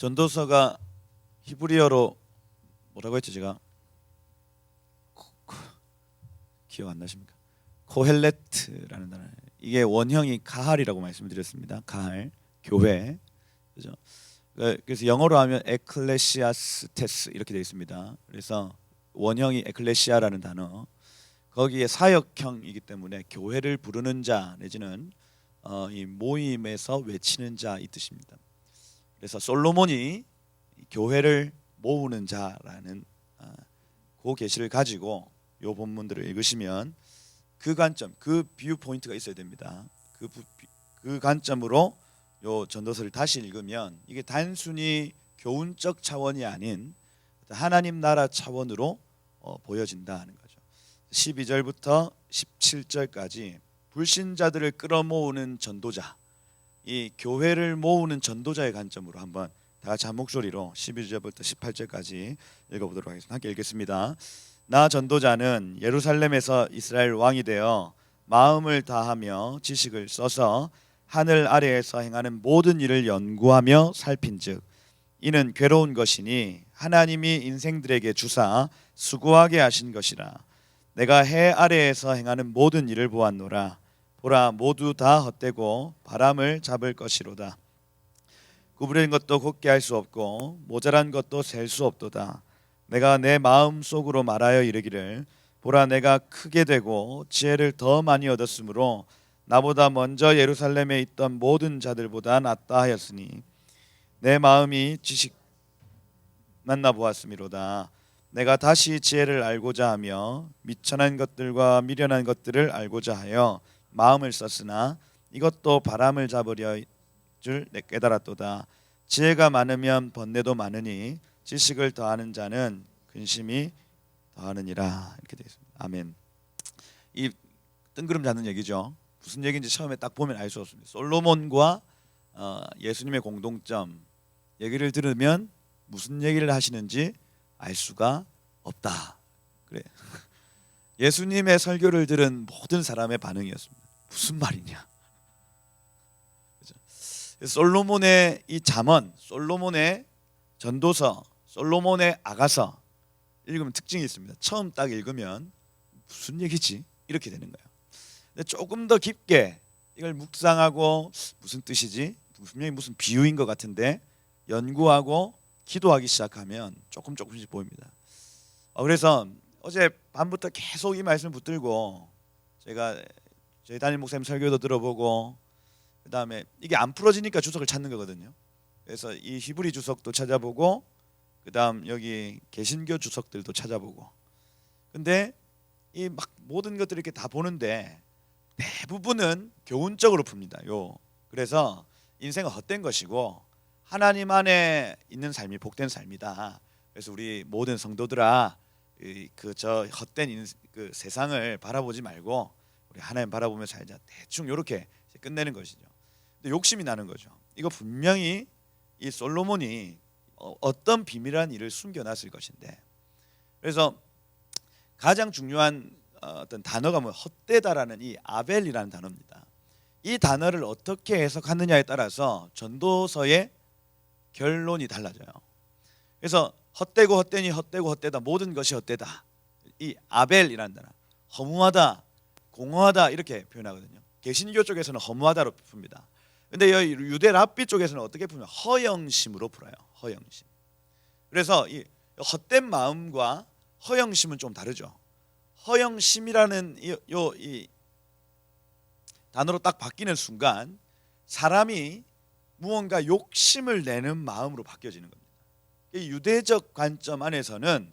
전도서가 히브리어로 뭐라고 했죠? 제가 기억 안 나십니까? 코헬레트라는 단어. 이게 원형이 가할이라고 말씀드렸습니다. 가할, 교회, 그죠? 그래서 영어로 하면 에클레시아스테스 이렇게 되어 있습니다. 그래서 원형이 에클레시아라는 단어, 거기에 사역형이기 때문에 교회를 부르는 자 내지는 이 모임에서 외치는 자 이 뜻입니다. 그래서 솔로몬이 교회를 모으는 자라는 그 계시를 가지고 이 본문들을 읽으시면 그 관점, 그 뷰 포인트가 있어야 됩니다. 그 관점으로 요 전도서를 다시 읽으면 이게 단순히 교훈적 차원이 아닌 하나님 나라 차원으로 보여진다는 거죠. 12절부터 17절까지 불신자들을 끌어모으는 전도자, 이 교회를 모으는 전도자의 관점으로 한번 다 같이 한 목소리로 12절부터 18절까지 읽어보도록 하겠습니다. 함께 읽겠습니다. 나 전도자는 예루살렘에서 이스라엘 왕이 되어 마음을 다하며 지식을 써서 하늘 아래에서 행하는 모든 일을 연구하며 살핀즉 이는 괴로운 것이니 하나님이 인생들에게 주사 수고하게 하신 것이라. 내가 해 아래에서 행하는 모든 일을 보았노라. 보라, 모두 다 헛되고 바람을 잡을 것이로다. 구부린 것도 곱게 할 수 없고 모자란 것도 셀 수 없도다. 내가 내 마음 속으로 말하여 이르기를 보라, 내가 크게 되고 지혜를 더 많이 얻었으므로 나보다 먼저 예루살렘에 있던 모든 자들보다 낫다 하였으니 내 마음이 지식 만나 보았음이로다. 내가 다시 지혜를 알고자 하며 미천한 것들과 미련한 것들을 알고자 하여 마음을 썼으나 이것도 바람을 잡으려 줄 깨달았도다. 지혜가 많으면 번뇌도 많으니 지식을 더하는 자는 근심이 더하느니라. 이렇게 되어 있습니다. 아멘. 이 뜬구름 잡는 얘기죠. 무슨 얘기인지 처음에 딱 보면 알 수 없습니다. 솔로몬과 예수님의 공동점 얘기를 들으면 무슨 얘기를 하시는지 알 수가 없다. 그래. 예수님의 설교를 들은 모든 사람의 반응이었습니다. 무슨 말이냐? 그렇죠? 솔로몬의 이 잠언, 솔로몬의 전도서, 솔로몬의 아가서 읽으면 특징이 있습니다. 처음 딱 읽으면 무슨 얘기지? 이렇게 되는 거예요. 근데 조금 더 깊게 이걸 묵상하고 무슨 뜻이지? 분명히 무슨 비유인 것 같은데 연구하고 기도하기 시작하면 조금씩 보입니다. 그래서 어제 밤부터 계속 이 말씀을 붙들고 제가 저희 담임 목사님 설교도 들어보고 그 다음에 이게 안 풀어지니까 주석을 찾는 거거든요. 그래서 이 히브리 주석도 찾아보고 그 다음 여기 개신교 주석들도 찾아보고, 근데 이 막 모든 것들을 이렇게 다 보는데 대부분은 교훈적으로 풉니다. 그래서 인생은 헛된 것이고 하나님 안에 있는 삶이 복된 삶이다. 그래서 우리 모든 성도들아, 저 헛된 그 세상을 바라보지 말고 우리 하나님 바라보며 살자. 대충 이렇게 끝내는 것이죠. 근데 욕심이 나는 거죠. 이거 분명히 이 솔로몬이 어떤 비밀한 일을 숨겨놨을 것인데, 그래서 가장 중요한 어떤 단어가 헛되다라는 이 아벨이라는 단어입니다. 이 단어를 어떻게 해석하느냐에 따라서 전도서의 결론이 달라져요. 그래서 헛되고 헛되니 헛되고 헛되다, 모든 것이 헛되다, 이 아벨이라는 단어, 허무하다, 공허하다 이렇게 표현하거든요. 개신교 쪽에서는 허무하다로 풉니다. 근데 유대 랍비 쪽에서는 어떻게 풀면 허영심으로 풀어요. 허영심. 그래서 이 헛된 마음과 허영심은 좀 다르죠. 허영심이라는 이 단어로 딱 바뀌는 순간 사람이 무언가 욕심을 내는 마음으로 바뀌어지는 겁니다. 이 유대적 관점 안에서는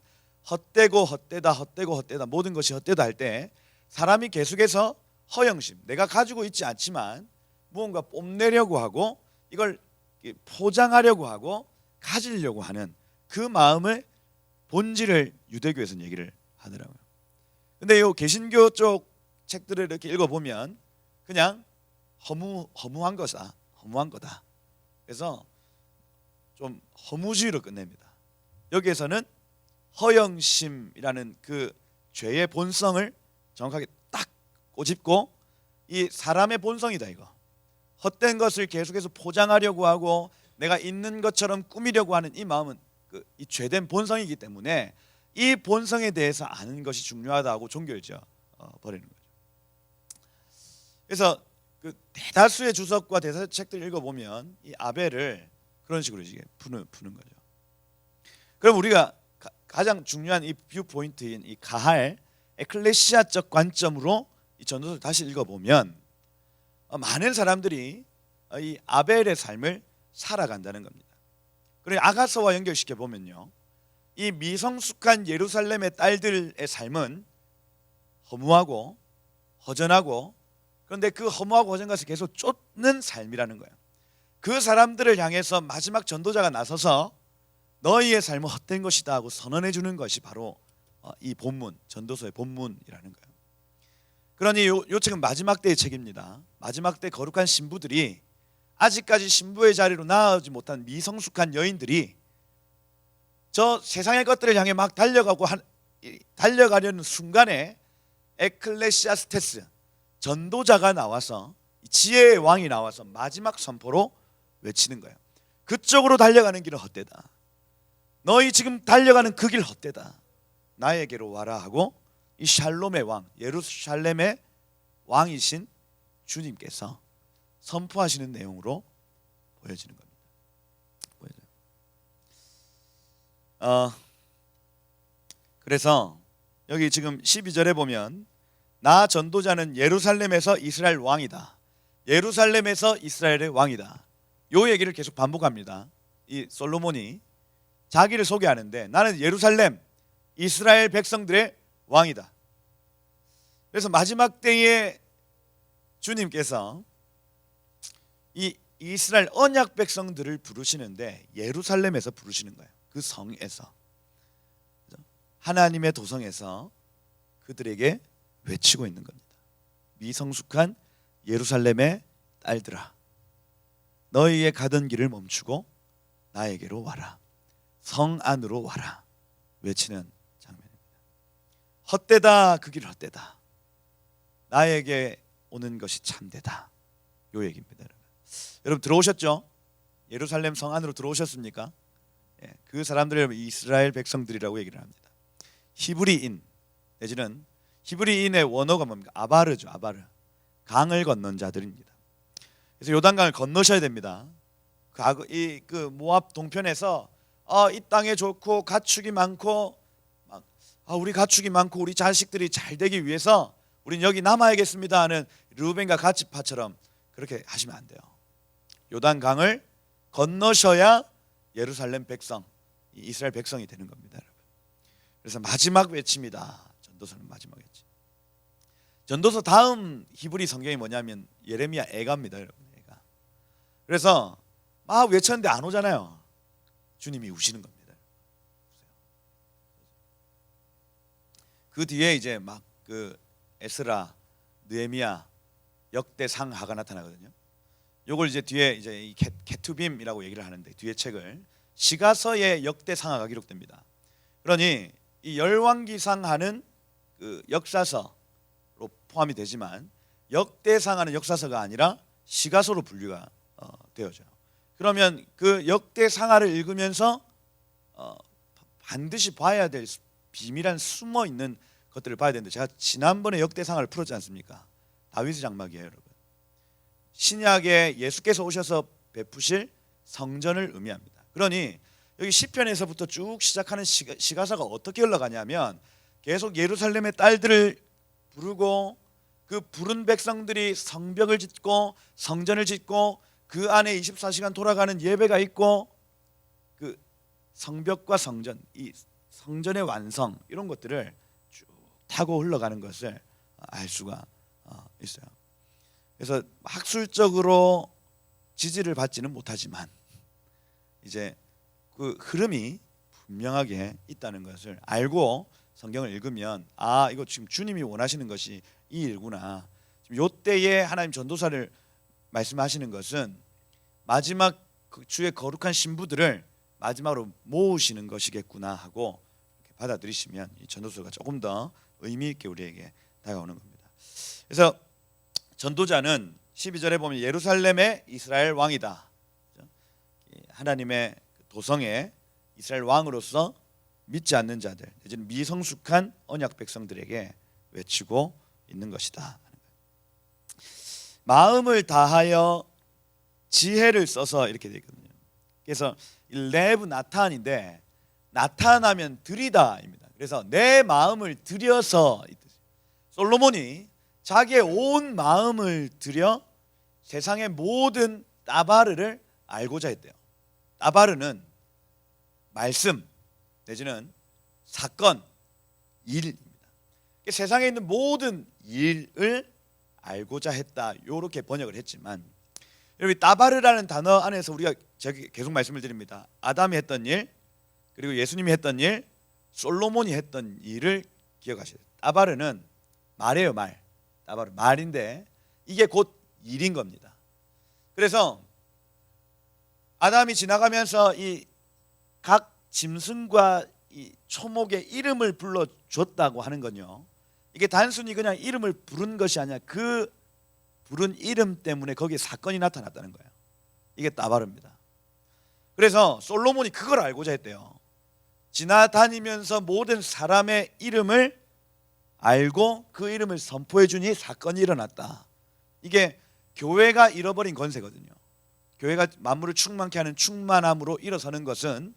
헛되고 헛되다, 헛되고 헛되다, 모든 것이 헛되다 할 때 사람이 계속해서 허영심, 내가 가지고 있지 않지만 무언가 뽐내려고 하고 이걸 포장하려고 하고 가지려고 하는 그 마음의 본질을 유대교에서는 얘기를 하더라고요. 근데 이 개신교 쪽 책들을 이렇게 읽어보면 그냥 허무한 거다. 그래서 좀 허무주의로 끝냅니다. 여기에서는 허영심이라는 그 죄의 본성을 정확하게 딱 꼬집고, 이 사람의 본성이다 이거. 헛된 것을 계속해서 포장하려고 하고 내가 있는 것처럼 꾸미려고 하는 이 마음은 이 죄된 본성이기 때문에 이 본성에 대해서 아는 것이 중요하다고 종교를 버리는 거죠. 그래서 그 대다수의 주석과 대다수 책들 읽어보면 이 아벨을 그런 식으로 이제 푸는 거죠. 그럼 우리가 가장 중요한 이 뷰 포인트인 이 가할 에클레시아적 관점으로 이 전도서를 다시 읽어보면 많은 사람들이 이 아벨의 삶을 살아간다는 겁니다. 그리고 아가서와 연결시켜 보면요, 이 미성숙한 예루살렘의 딸들의 삶은 허무하고 허전하고, 그런데 그 허무하고 허전 것을 계속 쫓는 삶이라는 거예요. 그 사람들을 향해서 마지막 전도자가 나서서 너희의 삶은 헛된 것이다 하고 선언해 주는 것이 바로 이 본문, 전도서의 본문이라는 거예요. 그러니 요 책은 마지막 때의 책입니다. 마지막 때 거룩한 신부들이, 아직까지 신부의 자리로 나아오지 못한 미성숙한 여인들이 저 세상의 것들을 향해 막 달려가려는 순간에 에클레시아스테스, 전도자가 나와서, 지혜의 왕이 나와서 마지막 선포로 외치는 거예요. 그쪽으로 달려가는 길은 헛되다. 너희 지금 달려가는 그 길 헛되다. 나에게로 와라 하고 이 샬롬의 왕, 예루살렘의 왕이신 주님께서 선포하시는 내용으로 보여지는 겁니다. 그래서 여기 지금 12절에 보면 나 전도자는 예루살렘에서 이스라엘 왕이다. 예루살렘에서 이스라엘의 왕이다. 요 얘기를 계속 반복합니다. 이 솔로몬이 자기를 소개하는데 나는 예루살렘 이스라엘 백성들의 왕이다. 그래서 마지막 때에 주님께서 이 이스라엘 언약 백성들을 부르시는데 예루살렘에서 부르시는 거예요. 그 성에서, 하나님의 도성에서 그들에게 외치고 있는 겁니다. 미성숙한 예루살렘의 딸들아, 너희의 가던 길을 멈추고 나에게로 와라. 성 안으로 와라. 외치는 장면입니다. 헛되다, 그 길 헛되다. 나에게 오는 것이 참되다. 요 얘기입니다. 여러분 들어오셨죠? 예루살렘 성 안으로 들어오셨습니까? 그 사람들을 이스라엘 백성들이라고 얘기를 합니다. 히브리인 내지는 히브리인의 원어가 뭡니까? 아바르죠. 아바르. 강을 건넌 자들입니다. 그래서 요단강을 건너셔야 됩니다. 그 모압 동편에서 이 땅에 좋고 가축이 많고 우리 가축이 많고 우리 자식들이 잘 되기 위해서 우린 여기 남아야겠습니다 하는 르우벤과 갓지파처럼 그렇게 하시면 안 돼요. 요단강을 건너셔야 예루살렘 백성, 이스라엘 백성이 되는 겁니다, 여러분. 그래서 마지막 외침이다. 전도서는 마지막 외침. 전도서 다음 히브리 성경이 뭐냐면 예레미야 애가입니다, 여러분. 애가. 그래서 막 외쳤는데 안 오잖아요. 주님이 우시는 겁니다. 그 뒤에 이제 막 그 에스라, 느헤미야, 역대상하가 나타나거든요. 요걸 이제 뒤에 이제 이 케투빔이라고 얘기를 하는데, 뒤에 책을 시가서의 역대상하가 기록됩니다. 그러니 이 열왕기상하는 그 역사서로 포함이 되지만 역대상하는 역사서가 아니라 시가서로 분류가 되어져요. 그러면 그 역대상하를 읽으면서 반드시 봐야 될 비밀한 숨어 있는 것들을 봐야 되는데, 제가 지난번에 역대상하를 풀었지 않습니까? 다윗의 장막이에요, 여러분. 신약에 예수께서 오셔서 베푸실 성전을 의미합니다. 그러니 여기 시편에서부터 쭉 시작하는 시가서가 어떻게 흘러가냐면 계속 예루살렘의 딸들을 부르고 그 부른 백성들이 성벽을 짓고 성전을 짓고 그 안에 24시간 돌아가는 예배가 있고 그 성벽과 성전, 이 성전의 완성, 이런 것들을 쭉 타고 흘러가는 것을 알 수가 있어요. 그래서 학술적으로 지지를 받지는 못하지만 이제 그 흐름이 분명하게 있다는 것을 알고 성경을 읽으면 이거 지금 주님이 원하시는 것이 이 일구나. 지금 요때에 하나님 전도사를 말씀하시는 것은 마지막 주의 거룩한 신부들을 마지막으로 모으시는 것이겠구나 하고 받아들이시면 이 전도서가 조금 더 의미 있게 우리에게 다가오는 겁니다. 그래서 전도자는 12절에 보면 예루살렘의 이스라엘 왕이다. 하나님의 도성에 이스라엘 왕으로서 믿지 않는 자들, 내지는 미성숙한 언약 백성들에게 외치고 있는 것이다. 마음을 다하여 지혜를 써서 이렇게 되어 있거든요. 그래서 레브 나탄인데 나타나면 들이다입니다. 그래서 내 마음을 들여서, 솔로몬이 자기의 온 마음을 들여 세상의 모든 따바르를 알고자 했대요. 따바르는 말씀 내지는 사건, 일입니다. 세상에 있는 모든 일을 알고자 했다. 이렇게 번역을 했지만, 여러분 따바르라는 단어 안에서 우리가 제가 계속 말씀을 드립니다. 아담이 했던 일, 그리고 예수님이 했던 일, 솔로몬이 했던 일을 기억하셔야 돼요. 따바르는 말이에요, 말. 따바르 말인데 이게 곧 일인 겁니다. 그래서 아담이 지나가면서 이 각 짐승과 이 초목의 이름을 불러줬다고 하는 건요, 이게 단순히 그냥 이름을 부른 것이 아니라 그 부른 이름 때문에 거기에 사건이 나타났다는 거예요. 이게 따바르입니다. 그래서 솔로몬이 그걸 알고자 했대요. 지나다니면서 모든 사람의 이름을 알고 그 이름을 선포해 주니 사건이 일어났다. 이게 교회가 잃어버린 권세거든요. 교회가 만물을 충만케 하는 충만함으로 일어서는 것은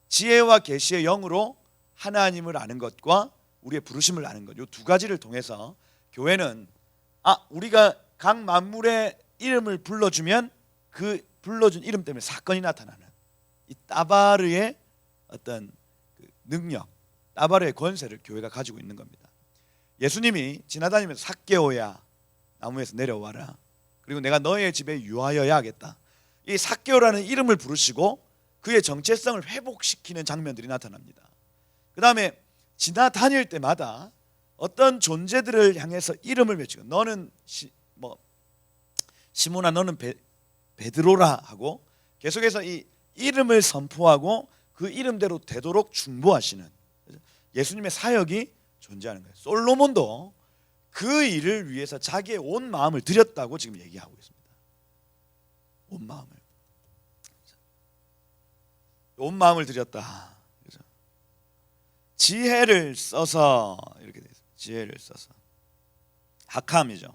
지혜와 계시의 영으로 하나님을 아는 것과 우리의 부르심을 아는 것, 이 두 가지를 통해서 교회는 우리가 각 만물의 이름을 불러주면 그 불러준 이름 때문에 사건이 나타나는 이 따바르의 어떤 그 능력, 따바르의 권세를 교회가 가지고 있는 겁니다. 예수님이 지나다니면서 삭개오야, 나무에서 내려와라, 그리고 내가 너의 집에 유하여야 하겠다, 이 삭개오라는 이름을 부르시고 그의 정체성을 회복시키는 장면들이 나타납니다. 그 다음에 지나다닐 때마다 어떤 존재들을 향해서 이름을 외치고, 너는 시몬아, 너는 베드로라 하고 계속해서 이 이름을 선포하고 그 이름대로 되도록 중보하시는 예수님의 사역이 존재하는 거예요. 솔로몬도 그 일을 위해서 자기의 온 마음을 들였다고 지금 얘기하고 있습니다. 온 마음을 들였다. 지혜를 써서 이렇게 돼 있어요. 지혜를 써서. 하캄이죠.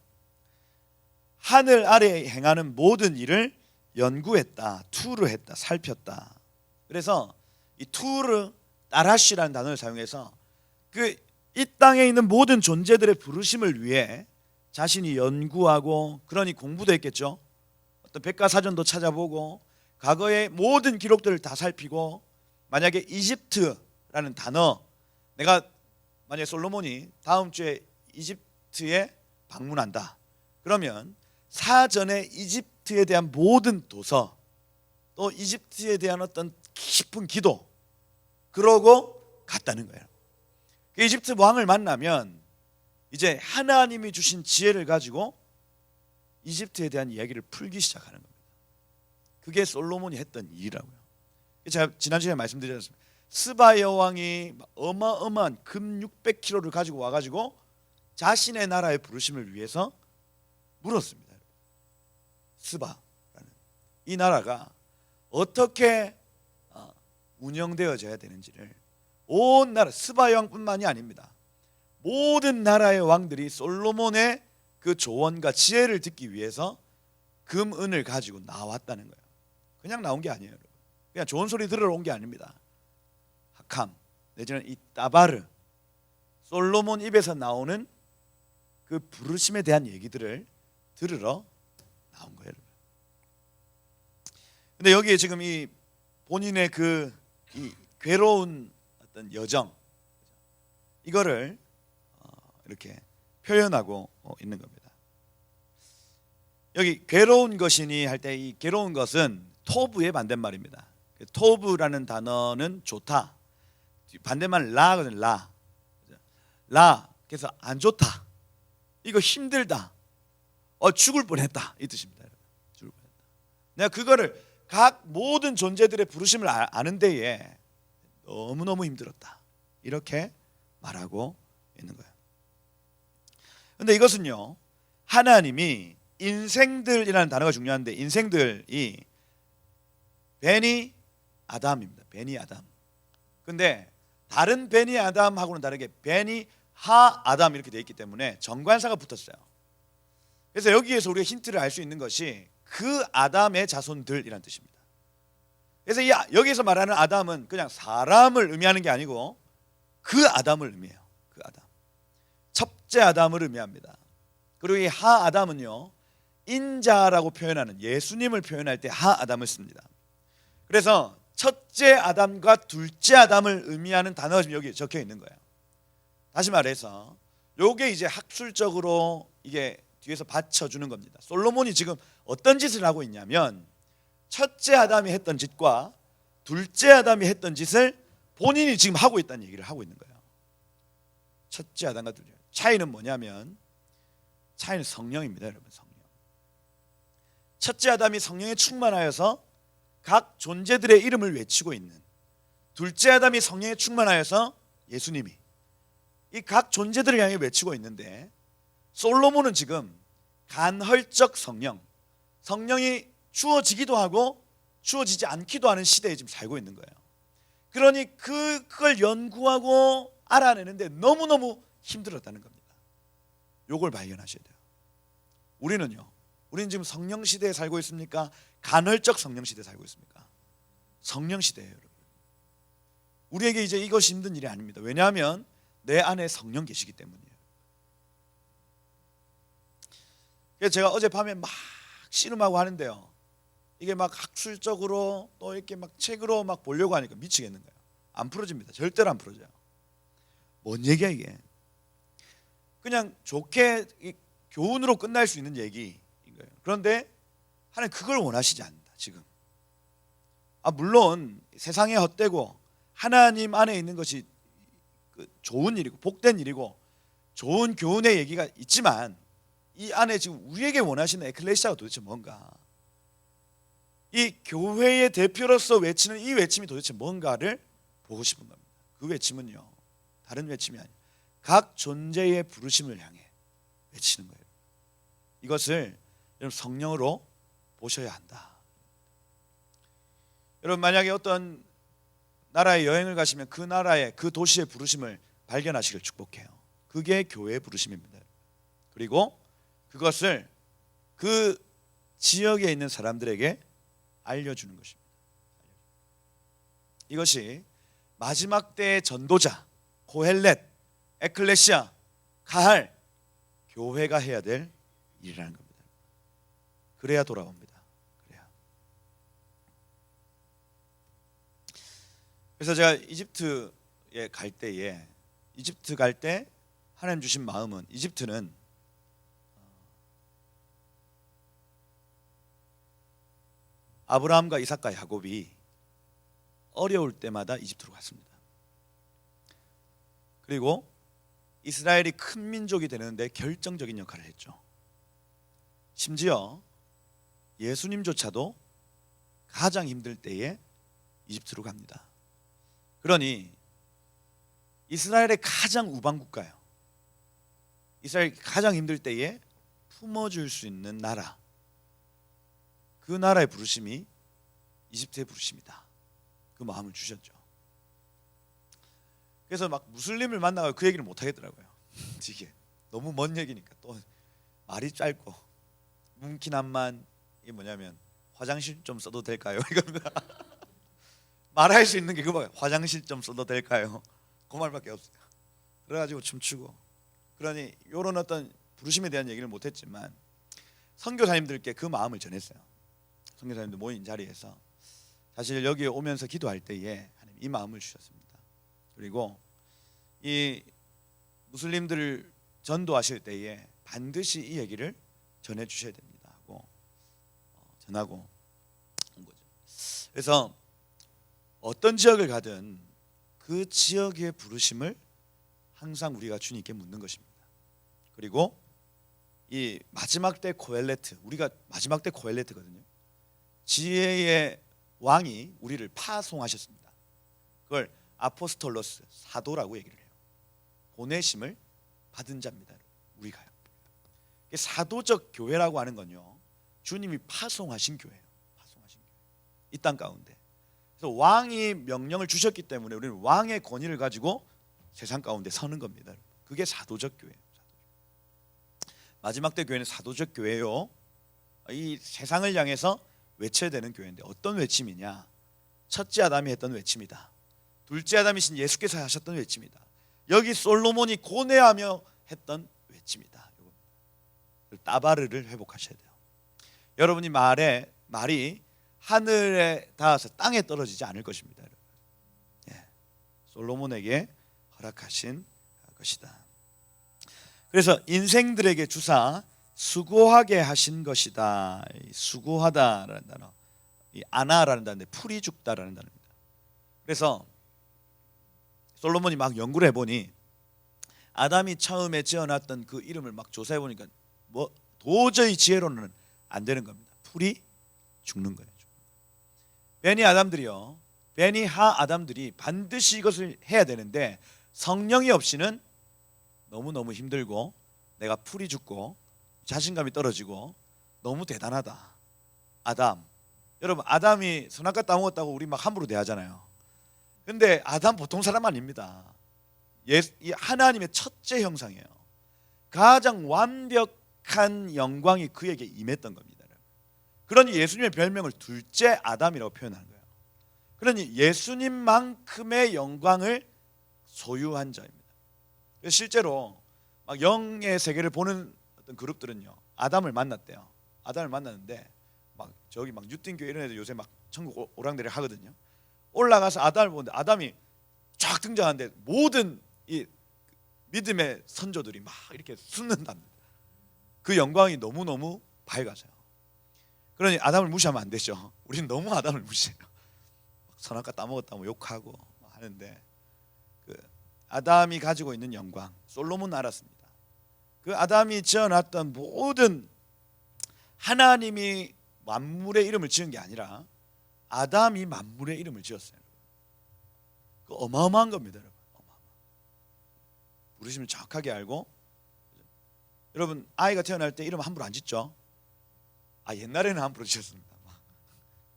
하늘 아래에 행하는 모든 일을 연구했다, 투르했다, 살폈다. 그래서 이 투르, 따라시라는 단어를 사용해서 이 땅에 있는 모든 존재들의 부르심을 위해 자신이 연구하고, 그러니 공부도 했겠죠. 어떤 백과사전도 찾아보고 과거의 모든 기록들을 다 살피고, 만약에 이집트라는 단어, 내가 만약에 솔로몬이 다음 주에 이집트에 방문한다, 그러면 사전에 이집트에 대한 모든 도서, 또 이집트에 대한 어떤 깊은 기도, 그러고 갔다는 거예요. 이집트 왕을 만나면 이제 하나님이 주신 지혜를 가지고 이집트에 대한 이야기를 풀기 시작하는 겁니다. 그게 솔로몬이 했던 일이라고요. 제가 지난주에 말씀드렸습니다. 스바 여왕이 어마어마한 금 600kg를 가지고 와가지고 자신의 나라의 부르심을 위해서 물었습니다. 스바라는 이 나라가 어떻게 운영되어져야 되는지를 온 나라, 스바 여왕뿐만이 아닙니다. 모든 나라의 왕들이 솔로몬의 그 조언과 지혜를 듣기 위해서 금, 은을 가지고 나왔다는 거예요. 그냥 나온 게 아니에요, 여러분. 그냥 좋은 소리 들으러 온 게 아닙니다. 하캄 내지는 이 따바르, 솔로몬 입에서 나오는 그 부르심에 대한 얘기들을 들으러 나온 거예요. 근데 여기에 지금 이 본인의 이 괴로운 어떤 여정, 이거를 이렇게 표현하고 있는 겁니다. 여기 괴로운 것이니 할 때 이 괴로운 것은 토브의 반대말입니다. 토브라는 단어는 좋다, 반대말 라거든. 라 그래서 안 좋다, 이거 힘들다, 죽을 뻔했다, 이 뜻입니다. 죽을 뻔했다. 내가 그거를 각 모든 존재들의 부르심을 아는 데에 너무너무 힘들었다, 이렇게 말하고 있는 거예요. 근데 이것은요, 하나님이 인생들이라는 단어가 중요한데, 인생들이 베니 아담입니다. 베니 아담. 근데 다른 베니 아담하고는 다르게 베니 하 아담 이렇게 되어 있기 때문에 정관사가 붙었어요. 그래서 여기에서 우리가 힌트를 알 수 있는 것이 그 아담의 자손들이란 뜻입니다. 그래서 여기서 말하는 아담은 그냥 사람을 의미하는 게 아니고 그 아담을 의미해요. 그 아담. 첫째 아담을 의미합니다. 그리고 이 하 아담은요, 인자라고 표현하는 예수님을 표현할 때 하 아담을 씁니다. 그래서 첫째 아담과 둘째 아담을 의미하는 단어가 지금 여기 적혀 있는 거예요. 다시 말해서 요게 이제 학술적으로 이게 뒤에서 받쳐주는 겁니다. 솔로몬이 지금 어떤 짓을 하고 있냐면 첫째 아담이 했던 짓과 둘째 아담이 했던 짓을 본인이 지금 하고 있다는 얘기를 하고 있는 거예요. 첫째 아담과 둘째. 차이는 뭐냐면 차이는 성령입니다, 여러분. 성령. 첫째 아담이 성령에 충만하여서 각 존재들의 이름을 외치고 있는, 둘째 아담이 성령에 충만하여서 예수님이 이 각 존재들을 향해 외치고 있는데, 솔로몬은 지금 간헐적 성령, 성령이 주어지기도 하고 주어지지 않기도 하는 시대에 지금 살고 있는 거예요. 그러니 그걸 연구하고 알아내는데 너무너무 힘들었다는 겁니다. 요걸 발견하셔야 돼요. 우리는 지금 성령 시대에 살고 있습니까? 간헐적 성령 시대에 살고 있습니까? 성령 시대예요, 여러분. 우리에게 이제 이것이 힘든 일이 아닙니다. 왜냐하면 내 안에 성령 계시기 때문이에요. 그래서 제가 어젯밤에 막 씨름하고 하는데요, 이게 막 학술적으로 또 이렇게 막 책으로 막 보려고 하니까 미치겠는 거예요. 안 풀어집니다. 절대로 안 풀어져요. 뭔 얘기야 이게? 그냥 좋게 교훈으로 끝날 수 있는 얘기인 거예요. 그런데 하나님 그걸 원하시지 않는다 지금. 물론 세상에 헛되고 하나님 안에 있는 것이 좋은 일이고 복된 일이고 좋은 교훈의 얘기가 있지만, 이 안에 지금 우리에게 원하시는 에클레시아가 도대체 뭔가, 이 교회의 대표로서 외치는 이 외침이 도대체 뭔가를 보고 싶은 겁니다. 그 외침은요, 다른 외침이 아니에요. 각 존재의 부르심을 향해 외치는 거예요. 이것을 여러분 성령으로 보셔야 한다. 여러분 만약에 어떤 나라에 여행을 가시면 그 나라의 그 도시의 부르심을 발견하시길 축복해요. 그게 교회의 부르심입니다. 그리고 그것을 그 지역에 있는 사람들에게 알려주는 것입니다. 이것이 마지막 때의 전도자, 코헬렛, 에클레시아, 가할, 교회가 해야 될 일이라는 겁니다. 그래야 돌아옵니다. 그래야. 그래서 제가 이집트에 갈 때에, 이집트 갈 때 하나님 주신 마음은, 이집트는 아브라함과 이삭과 야곱이 어려울 때마다 이집트로 갔습니다. 그리고 이스라엘이 큰 민족이 되는데 결정적인 역할을 했죠. 심지어 예수님조차도 가장 힘들 때에 이집트로 갑니다. 그러니 이스라엘의 가장 우방 국가예요. 이스라엘이 가장 힘들 때에 품어줄 수 있는 나라, 그 나라의 부르심이 이집트의 부르심이다. 그 마음을 주셨죠. 그래서 막 무슬림을 만나고 그 얘기를 못 하겠더라고요. 이게 너무 먼 얘기니까, 또 말이 짧고 뭉키남만, 이게 뭐냐면 화장실 좀 써도 될까요? 이겁니다. 말할 수 있는 게 그거예요. 화장실 좀 써도 될까요? 그 말밖에 없어요. 그래가지고 춤추고, 그러니 이런 어떤 부르심에 대한 얘기를 못했지만 선교사님들께 그 마음을 전했어요. 선교사님들 모인 자리에서 사실 여기에 오면서 기도할 때에 하나님 이 마음을 주셨습니다. 그리고 이 무슬림들을 전도하실 때에 반드시 이 얘기를 전해 주셔야 됩니다 하고 전하고 온 거죠. 그래서 어떤 지역을 가든 그 지역의 부르심을 항상 우리가 주님께 묻는 것입니다. 그리고 이 마지막 때 코엘레트, 우리가 마지막 때 코엘레트거든요. 지혜의 왕이 우리를 파송하셨습니다. 그걸 아포스톨로스, 사도라고 얘기를 해요. 보내심을 받은 자입니다. 우리가요. 사도적 교회라고 하는 건요, 주님이 파송하신 교회예요. 파송하신 교회. 이 땅 가운데. 그래서 왕이 명령을 주셨기 때문에 우리는 왕의 권위를 가지고 세상 가운데 서는 겁니다. 그게 사도적 교회예요. 마지막 때 교회는 사도적 교회요. 이 세상을 향해서 외쳐야 되는 교회인데 어떤 외침이냐? 첫째 아담이 했던 외침이다. 둘째 아담이신 예수께서 하셨던 외침이다. 여기 솔로몬이 고뇌하며 했던 외침이다. 따바르를 회복하셔야 돼요. 여러분이 말이 하늘에 닿아서 땅에 떨어지지 않을 것입니다. 예, 솔로몬에게 허락하신 것이다. 그래서 인생들에게 주사 수고하게 하신 것이다. 수고하다라는 단어, 이 아나라는 단어인데 풀이 죽다라는 단어입니다. 그래서 솔로몬이 막 연구를 해보니 아담이 처음에 지어놨던 그 이름을 막 조사해 보니까 뭐 도저히 지혜로는 안 되는 겁니다. 풀이 죽는 거예요. 베니 하 아담들이 반드시 이것을 해야 되는데 성령이 없이는 너무너무 힘들고 내가 풀이 죽고 자신감이 떨어지고 너무 대단하다. 아담, 여러분 아담이 선악과 따먹었다고 우리 막 함부로 대하잖아요. 근데 아담 보통 사람 아닙니다. 하나님의 첫째 형상이에요. 가장 완벽한 영광이 그에게 임했던 겁니다. 그러니 예수님의 별명을 둘째 아담이라고 표현하는 거예요. 그러니 예수님만큼의 영광을 소유한 자입니다. 실제로 막 영의 세계를 보는 어떤 그룹들은요, 아담을 만났대요. 아담을 만났는데 막 저기 막 뉴턴교회 이런 애들 요새 막 천국 오랑대를 하거든요. 올라가서 아담을 보는데 아담이 쫙 등장하는데 모든 이 믿음의 선조들이 막 이렇게 숨는답니다. 그 영광이 너무너무 밝아져요. 그러니 아담을 무시하면 안 되죠. 우리는 너무 아담을 무시해요. 선악과 따먹었다고 욕하고 하는데 그 아담이 가지고 있는 영광 솔로몬은 알았습니다. 그 아담이 지어놨던 모든 하나님이 만물의 이름을 지은 게 아니라 아담이 만물의 이름을 지었어요. 그 어마어마한 겁니다, 여러분. 부르심을 정확하게 알고. 여러분 아이가 태어날 때 이름 함부로 안 짓죠? 옛날에는 함부로 지었습니다.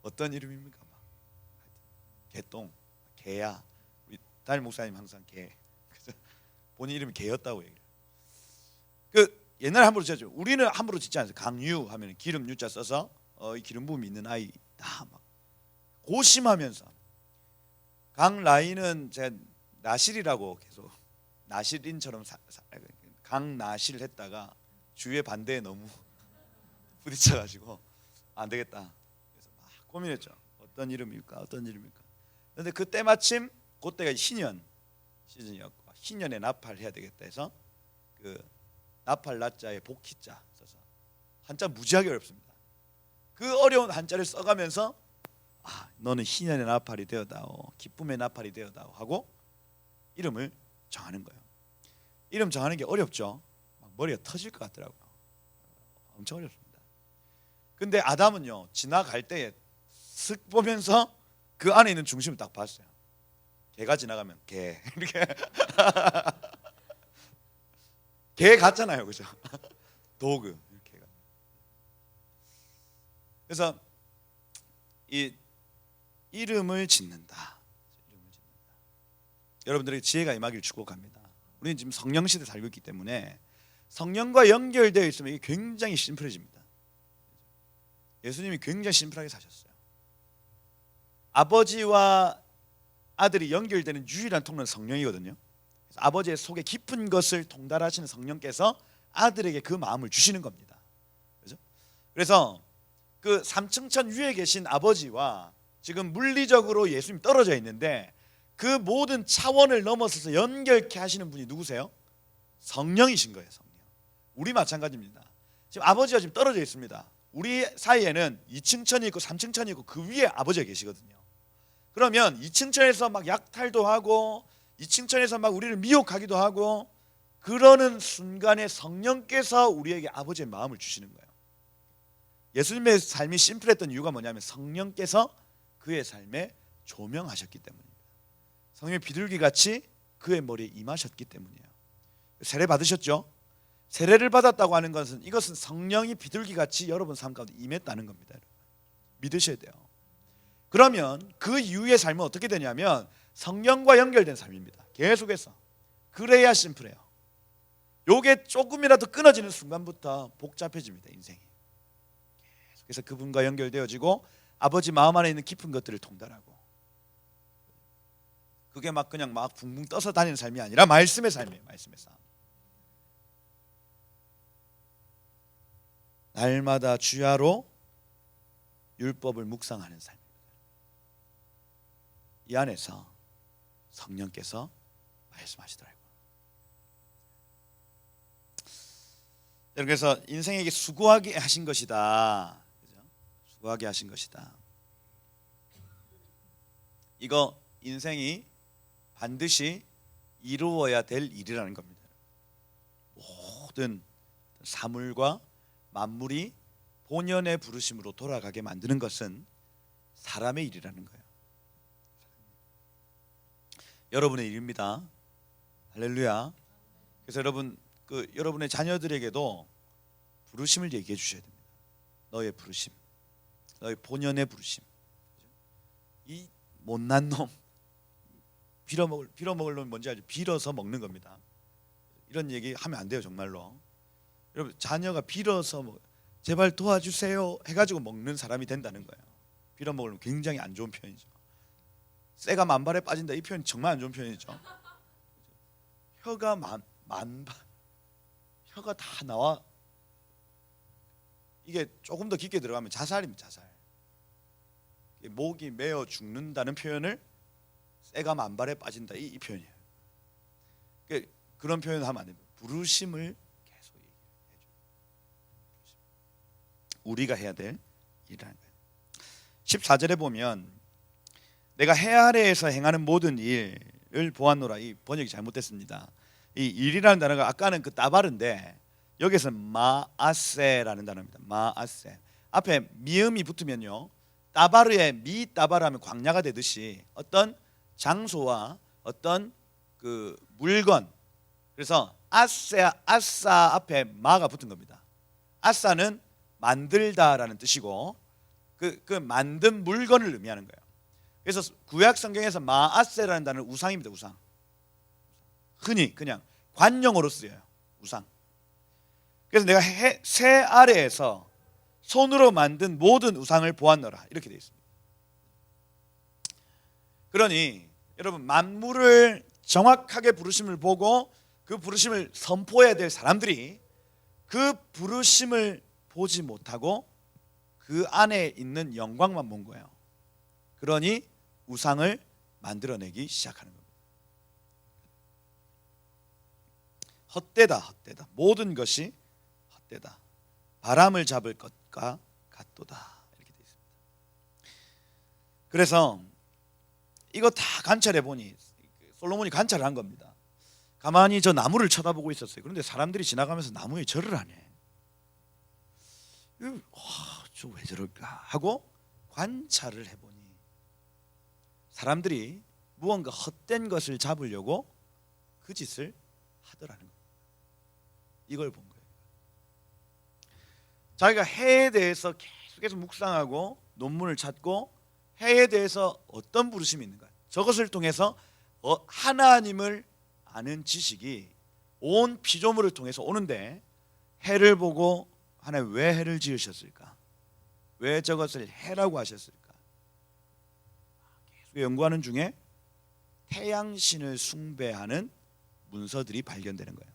어떤 이름입니까? 개똥, 개야. 우리 담임 목사님 항상 개. 그래서 본인 이름이 개였다고 얘기해요. 그 옛날에 함부로 지었죠. 우리는 함부로 짓지 않아요. 강유 하면 기름 유자 써서 이 기름 부음이 있는 아이다. 막 고심하면서. 강라인은 제 나실이라고 계속 나실인처럼 강나실 했다가 주위의 반대에 너무 부딪혀가지고 안 되겠다. 그래서 막 고민했죠. 어떤 이름일까? 그런데 그때 마침 그때가 희년 시즌이었고 희년에 나팔해야 되겠다 해서 그 나팔 나자에 복희자 써서 한자 무지하게 어렵습니다. 그 어려운 한자를 써가면서 너는 희년의 나팔이 되어다오, 기쁨의 나팔이 되어다오 하고 이름을 정하는 거예요. 이름 정하는 게 어렵죠. 막 머리가 터질 것 같더라고요. 엄청 어렵습니다. 근데 아담은요 지나갈 때에 슥 보면서 그 안에 있는 중심을 딱 봤어요. 개가 지나가면 개 이렇게 개 같잖아요, 그죠? 도그 이렇게. 그래서 이 이름을 짓는다. 여러분들에게 지혜가 임하기를 축복합니다. 우리는 지금 성령 시대 살고 있기 때문에 성령과 연결되어 있으면 이게 굉장히 심플해집니다. 예수님이 굉장히 심플하게 사셨어요. 아버지와 아들이 연결되는 유일한 통로는 성령이거든요. 그래서 아버지의 속에 깊은 것을 통달하시는 성령께서 아들에게 그 마음을 주시는 겁니다. 그렇죠? 그래서 그 삼층천 위에 계신 아버지와 지금 물리적으로 예수님이 떨어져 있는데 그 모든 차원을 넘어서서 연결케 하시는 분이 누구세요? 성령이신 거예요. 성령. 우리 마찬가지입니다. 지금 아버지가 지금 떨어져 있습니다. 우리 사이에는 2층천이 있고 3층천이 있고 그 위에 아버지가 계시거든요. 그러면 2층천에서 막 약탈도 하고 2층천에서 막 우리를 미혹하기도 하고 그러는 순간에 성령께서 우리에게 아버지의 마음을 주시는 거예요. 예수님의 삶이 심플했던 이유가 뭐냐면 성령께서 그의 삶에 조명하셨기 때문입니다. 성령의 비둘기같이 그의 머리에 임하셨기 때문이에요. 세례 받으셨죠? 세례를 받았다고 하는 것은 이것은 성령이 비둘기같이 여러분 삶 가운데 임했다는 겁니다. 믿으셔야 돼요. 그러면 그 이후의 삶은 어떻게 되냐면 성령과 연결된 삶입니다. 계속해서. 그래야 심플해요. 요게 조금이라도 끊어지는 순간부터 복잡해집니다, 인생이. 그래서 그분과 연결되어지고 아버지 마음 안에 있는 깊은 것들을 통달하고, 그게 막 그냥 막 붕붕 떠서 다니는 삶이 아니라 말씀의 삶이에요. 말씀의 삶. 날마다 주야로 율법을 묵상하는 삶입니다. 이 안에서 성령께서 말씀하시더라고요. 그래서 인생에게 수고하게 하신 것이다. 그죠? 수고하게 하신 것이다. 이거 인생이 반드시 이루어야 될 일이라는 겁니다. 모든 사물과 만물이 본연의 부르심으로 돌아가게 만드는 것은 사람의 일이라는 거예요. 여러분의 일입니다. 할렐루야. 그래서 여러분, 여러분의 자녀들에게도 부르심을 얘기해 주셔야 됩니다. 너의 부르심, 너의 본연의 부르심. 이 못난 놈, 빌어먹을 놈이 뭔지 알죠? 빌어서 먹는 겁니다. 이런 얘기 하면 안 돼요, 정말로. 여러분, 자녀가 빌어서 제발 도와주세요 해가지고 먹는 사람이 된다는 거예요. 빌어먹을 놈 굉장히 안 좋은 표현이죠. 쇠가 만발에 빠진다, 이 표현 정말 안 좋은 표현이죠. 혀가 만발, 혀가 다 나와. 이게 조금 더 깊게 들어가면 자살입니다. 자살. 목이 메어 죽는다는 표현을 쇠가 만발에 빠진다, 이 표현이에요. 그런 표현을 하면 안 됩니다. 부르심을 계속 얘기해 줘. 우리가 해야 될 일이라는 거예요. 14절에 보면 내가 해 아래에서 행하는 모든 일을 보았노라. 이 번역이 잘못됐습니다. 이 일이라는 단어가 아까는 그 따바르인데 여기서는 마아세라는 단어입니다. 마아세. 앞에 미음이 붙으면요, 따바르에 미 따바르하면 광야가 되듯이 어떤 장소와 어떤 그 물건, 그래서 아싸 앞에 마가 붙은 겁니다. 아싸는 만들다라는 뜻이고 그 만든 물건을 의미하는 거예요. 그래서 구약 성경에서 마아세라는 단어는 우상입니다. 우상. 흔히 그냥 관용어로 쓰여요. 우상. 그래서 내가 새 아래에서 손으로 만든 모든 우상을 보았노라, 이렇게 되어 있습니다. 그러니 여러분, 만물을 정확하게 부르심을 보고 그 부르심을 선포해야 될 사람들이 그 부르심을 보지 못하고 그 안에 있는 영광만 본 거예요. 그러니 우상을 만들어내기 시작하는 겁니다. 헛되다. 모든 것이 헛되다. 바람을 잡을 것과 같도다, 이렇게 되어 있습니다. 그래서 이거 다 관찰해 보니 솔로몬이 관찰을 한 겁니다. 가만히 저 나무를 쳐다보고 있었어요. 그런데 사람들이 지나가면서 나무에 절을 하네. 저 왜 저럴까 하고 관찰을 해보니 사람들이 무언가 헛된 것을 잡으려고 그 짓을 하더라는 겁니다. 이걸 본 거예요. 자기가 해에 대해서 계속해서 묵상하고 논문을 찾고 해에 대해서 어떤 부르심이 있는가, 저것을 통해서 하나님을 아는 지식이 온 피조물을 통해서 오는데, 해를 보고 하나님 왜 해를 지으셨을까, 왜 저것을 해라고 하셨을까, 계속 연구하는 중에 태양신을 숭배하는 문서들이 발견되는 거예요.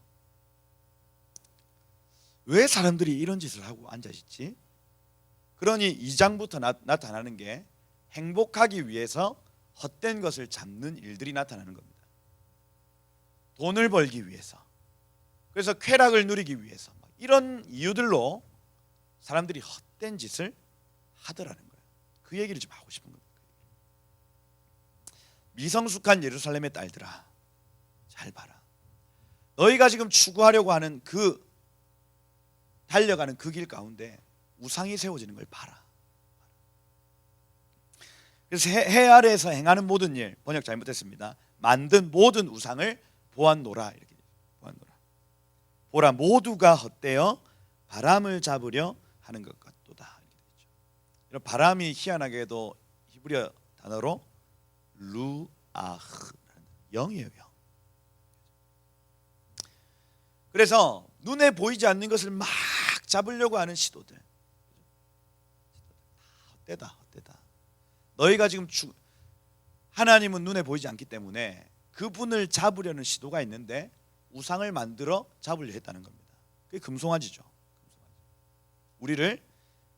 왜 사람들이 이런 짓을 하고 앉아있지? 그러니 2장부터 나타나는 게 행복하기 위해서 헛된 것을 잡는 일들이 나타나는 겁니다. 돈을 벌기 위해서, 그래서 쾌락을 누리기 위해서, 이런 이유들로 사람들이 헛된 짓을 하더라는 거예요. 그 얘기를 좀 하고 싶은 겁니다. 미성숙한 예루살렘의 딸들아, 잘 봐라. 너희가 지금 추구하려고 하는 달려가는 그 길 가운데 우상이 세워지는 걸 봐라. 그래서 해 아래에서 행하는 모든 일, 번역 잘못했습니다. 만든 모든 우상을 보았노라, 이렇게 보았노라. 보라, 모두가 헛되어 바람을 잡으려 하는 것 같도다, 이렇게 되죠. 바람이 희한하게도 히브리어 단어로 루아흐, 영이에요, 영. 그래서 눈에 보이지 않는 것을 막 잡으려고 하는 시도들, 헛되다. 너희가 지금 하나님은 눈에 보이지 않기 때문에 그분을 잡으려는 시도가 있는데 우상을 만들어 잡으려 했다는 겁니다. 그게 금송아지죠. 우리를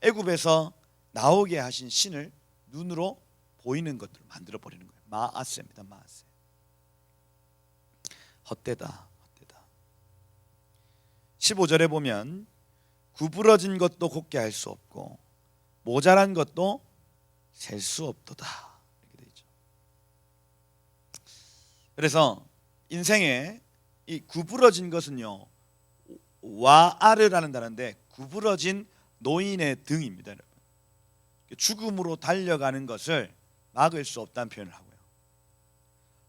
애굽에서 나오게 하신 신을 눈으로 보이는 것들을 만들어 버리는 거예요. 마아세입니다. 마아세. 헛되다. 15절에 보면 구부러진 것도 곱게 할 수 없고 모자란 것도 셀 수 없도다, 이렇게 되어 있죠. 그래서 인생에 이 구부러진 것은요, 와아르라는 단어인데 구부러진 노인의 등입니다, 여러분. 죽음으로 달려가는 것을 막을 수 없다는 표현을 하고요.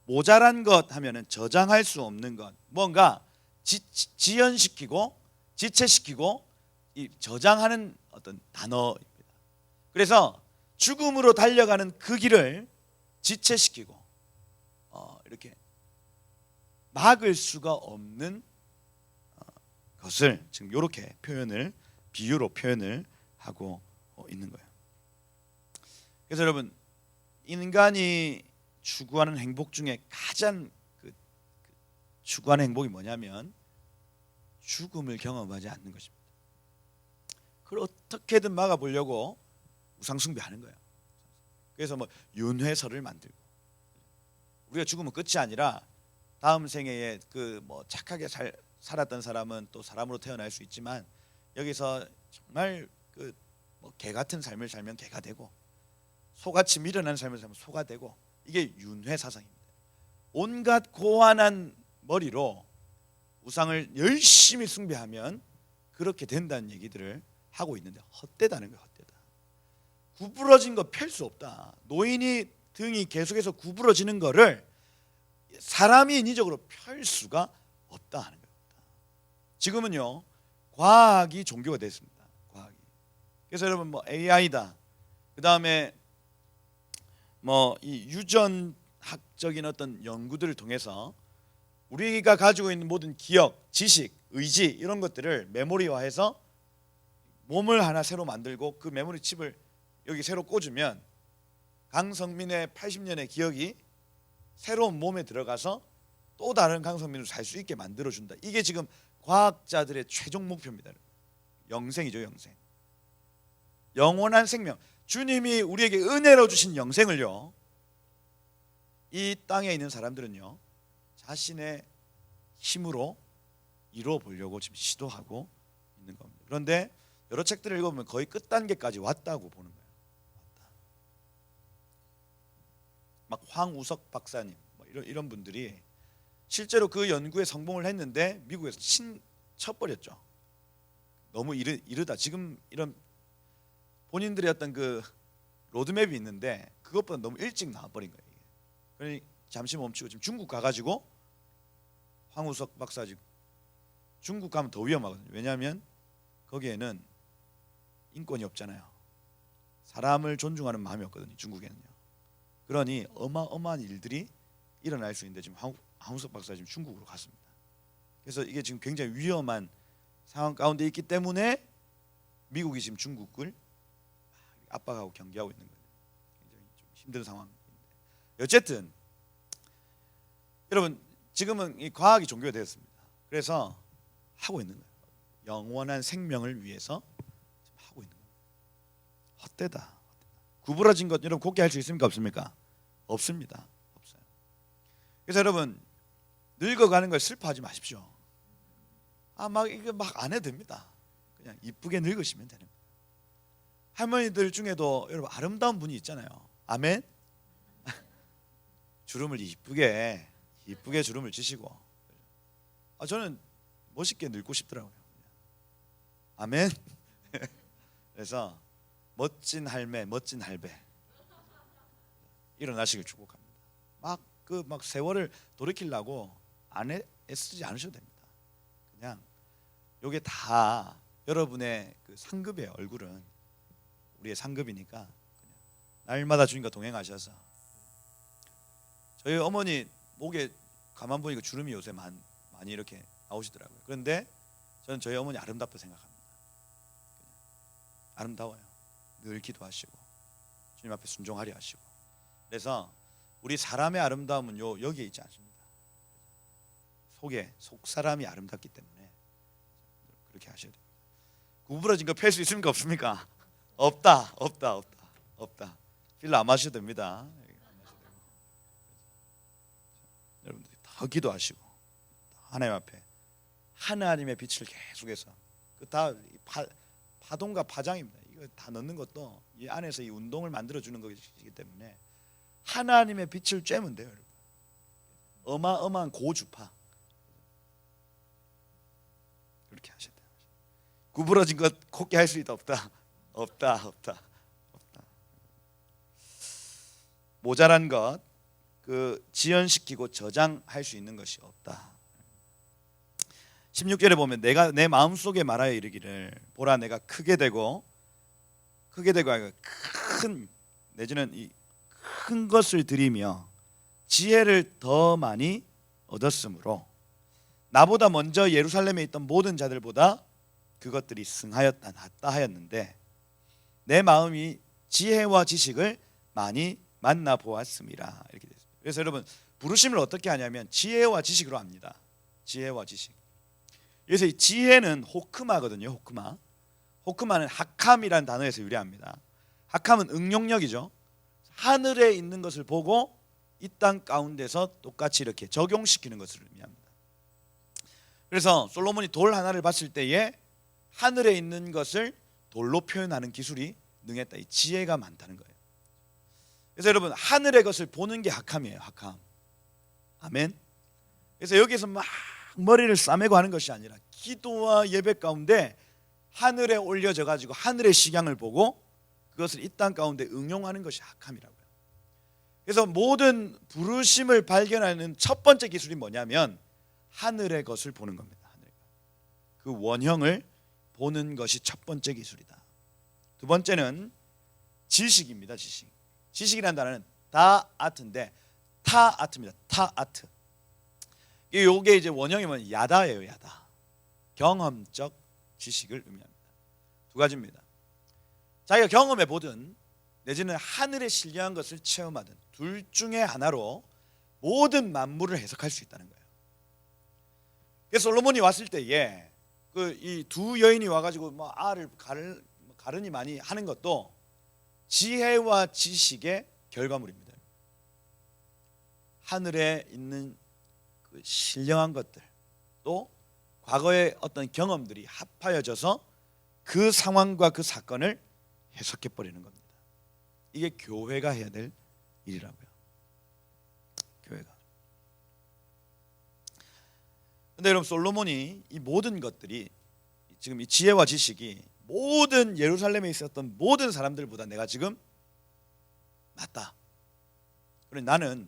모자란 것 하면은 저장할 수 없는 것, 뭔가 지연시키고 지체시키고 이 저장하는 어떤 단어입니다. 그래서 죽음으로 달려가는 그 길을 지체시키고 이렇게 막을 수가 없는 것을 지금 이렇게 비유로 표현을 하고 있는 거예요. 그래서 여러분, 인간이 추구하는 행복 중에 가장 추구하는 행복이 뭐냐면 죽음을 경험하지 않는 것입니다. 그걸 어떻게든 막아보려고 우상숭배하는 거예요. 그래서 뭐 윤회설을 만들고, 우리가 죽으면 끝이 아니라 다음 생애에 그 뭐 착하게 살았던 사람은 또 사람으로 태어날 수 있지만 여기서 정말 그 뭐 개 같은 삶을 살면 개가 되고 소같이 미련한 삶을 살면 소가 되고, 이게 윤회 사상입니다. 온갖 고안한 머리로 우상을 열심히 숭배하면 그렇게 된다는 얘기들을 하고 있는데 헛되다는 거예요. 헛되다. 구부러진 거 펼 수 없다. 노인이 등이 계속해서 구부러지는 거를 사람이 인위적으로 펼 수가 없다 하는 겁니다. 지금은요, 과학이 종교가 됐습니다. 과학이. 그래서 여러분 뭐 AI다, 그 다음에 뭐 이 유전학적인 어떤 연구들을 통해서 우리가 가지고 있는 모든 기억, 지식, 의지 이런 것들을 메모리화해서 몸을 하나 새로 만들고 그 메모리 칩을 여기 새로 꽂으면 강성민의 80년의 기억이 새로운 몸에 들어가서 또 다른 강성민으로 살 수 있게 만들어준다. 이게 지금 과학자들의 최종 목표입니다. 영생이죠, 영생. 영원한 생명. 주님이 우리에게 은혜로 주신 영생을요, 이 땅에 있는 사람들은요 자신의 힘으로 이루어 보려고 지금 시도하고 있는 겁니다. 그런데 여러 책들을 읽어보면 거의 끝단계까지 왔다고 보는 거예요. 왔다. 막 황우석 박사님 뭐 이런 분들이 실제로 그 연구에 성공을 했는데 미국에서 쳐버렸죠. 너무 이르다. 지금 이런 본인들의 어떤 그 로드맵이 있는데 그것보다 너무 일찍 나와버린 거예요. 그러니 잠시 멈추고 지금 중국 가가지고 황우석 박사 지금 중국 가면 더 위험하거든요. 왜냐하면 거기에는 인권이 없잖아요. 사람을 존중하는 마음이 없거든요, 중국에는요. 그러니 어마어마한 일들이 일어날 수 있는데 지금 황우석 박사 지금 중국으로 갔습니다. 그래서 이게 지금 굉장히 위험한 상황 가운데 있기 때문에 미국이 지금 중국을 압박하고 경계하고 있는 거예요. 굉장히 좀 힘든 상황인데, 어쨌든 여러분 지금은 이 과학이 종교가 되었습니다. 그래서 하고 있는 거예요. 영원한 생명을 위해서 지금 하고 있는 거예요. 헛되다. 구부러진 것 여러분 곱게 할 수 있습니까? 없습니까? 없습니다. 없어요. 그래서 여러분 늙어가는 걸 슬퍼하지 마십시오. 막 이거 막 안 해도 됩니다. 그냥 이쁘게 늙으시면 되는 거예요. 할머니들 중에도 여러분 아름다운 분이 있잖아요. 아멘. 주름을 이쁘게 주름을 지시고, 저는 멋있게 늙고 싶더라고요. 아멘. 그래서 멋진 할매, 멋진 할배 일어나시길 축복합니다. 막 세월을 돌이키려고 애쓰지 않으셔도 됩니다. 그냥 요게 다 여러분의 그 상급의 얼굴은 우리의 상급이니까 그냥 날마다 주님과 동행하셔서 저희 어머니 목에 가만 보니까 주름이 요새 많이 이렇게 나오시더라고요. 그런데 저는 저희 어머니 아름답다 생각합니다. 아름다워요. 늘 기도하시고 주님 앞에 순종하려 하시고. 그래서 우리 사람의 아름다움은 여기에 있지 않습니다. 속 사람이 아름답기 때문에 그렇게 하셔야 됩니다. 구부러진 거 펼 수 있습니까 없습니까? 없다. 필러 안 마셔도 됩니다. 여러분들이 더 기도하시고 하나님 앞에 하나님의 빛을 계속해서 그 다 파동과 파장입니다. 이거 다 넣는 것도 이 안에서 이 운동을 만들어 주는 것이기 때문에 하나님의 빛을 쬐면 돼요, 여러분. 어마어마한 고주파 그렇게 하셔야 돼요. 구부러진 것 곱게 할 수 있다 없다. 모자란 것 지연시키고 저장할 수 있는 것이 없다. 16절에 보면 내가 내 마음속에 말하여 이르기를 보라 내가 크게 되고 큰 내지는 이 큰 것을 드리며 지혜를 더 많이 얻었으므로 나보다 먼저 예루살렘에 있던 모든 자들보다 그것들이 승하였다 낫다 하였는데 내 마음이 지혜와 지식을 많이 만나 보았습니다. 이렇게 됐습니다. 그래서 여러분 부르심을 어떻게 하냐면 지혜와 지식으로 합니다. 지혜와 지식. 그래서 이 지혜는 호크마거든요. 호크마는 하캄이라는 단어에서 유래합니다. 하캄은 응용력이죠. 하늘에 있는 것을 보고 이 땅 가운데서 똑같이 이렇게 적용시키는 것을 의미합니다. 그래서 솔로몬이 돌 하나를 봤을 때에 하늘에 있는 것을 돌로 표현하는 기술이 능했다. 이 지혜가 많다는 거예요. 그래서 여러분 하늘의 것을 보는 게 하캄이에요. 하캄. 아멘. 그래서 여기서 막 머리를 싸매고 하는 것이 아니라 기도와 예배 가운데 하늘에 올려져 가지고 하늘의 식양을 보고 그것을 이 땅 가운데 응용하는 것이 하캄이라고요. 그래서 모든 부르심을 발견하는 첫 번째 기술이 뭐냐면 하늘의 것을 보는 겁니다. 그 원형을 보는 것이 첫 번째 기술이다. 두 번째는 지식입니다. 지식이라는 단어는 다아트인데 타아트입니다. 타아트. 이게 이제 원형이 뭐냐면 야다예요. 야다. 경험적 지식을 의미합니다. 두 가지입니다. 자기가 경험해 보든 내지는 하늘에 신령한 것을 체험하든 둘 중에 하나로 모든 만물을 해석할 수 있다는 거예요. 그래서 솔로몬이 왔을 때에 이 두 여인이 와가지고 뭐 알을 가르니 많이 하는 것도 지혜와 지식의 결과물입니다. 하늘에 있는 그 신령한 것들 또 과거의 어떤 경험들이 합하여져서 그 상황과 그 사건을 해석해 버리는 겁니다. 이게 교회가 해야 될 일이라고요. 교회가. 근데 여러분 솔로몬이 이 모든 것들이 지금 이 지혜와 지식이 모든 예루살렘에 있었던 모든 사람들보다 내가 지금 낫다. 그래 나는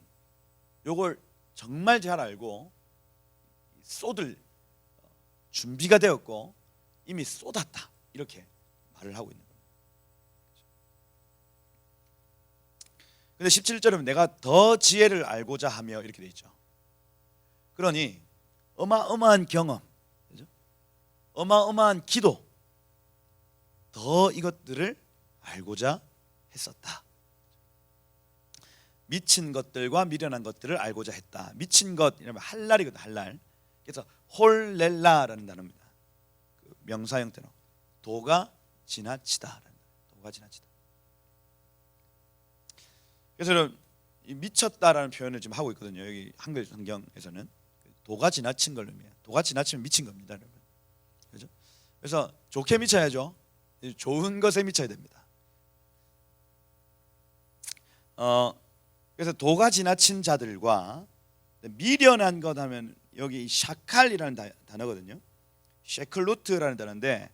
요걸 정말 잘 알고 쏟을 준비가 되었고 이미 쏟았다. 이렇게 말을 하고 있는 겁니다. 근데 17절은 내가 더 지혜를 알고자 하며 이렇게 돼 있죠. 그러니 어마어마한 경험, 그죠? 어마어마한 기도, 더 이것들을 알고자 했었다. 미친 것들과 미련한 것들을 알고자 했다. 미친 것 이러면 할랄이거든. 할랄. 그래서 홀렐라라는 단어입니다. 그 명사 형태로 도가 지나치다. 도가 지나치다. 그래서 여러분 이 미쳤다라는 표현을 지금 하고 있거든요. 여기 한글 성경에서는 도가 지나친 걸 의미해요. 도가 지나치면 미친 겁니다, 여러분. 그렇죠? 그래서 좋게 미쳐야죠. 좋은 것에 미쳐야 됩니다. 그래서 도가 지나친 자들과 미련한 것 하면 여기 샤칼이라는 단어거든요. 셰클루트라는 단어인데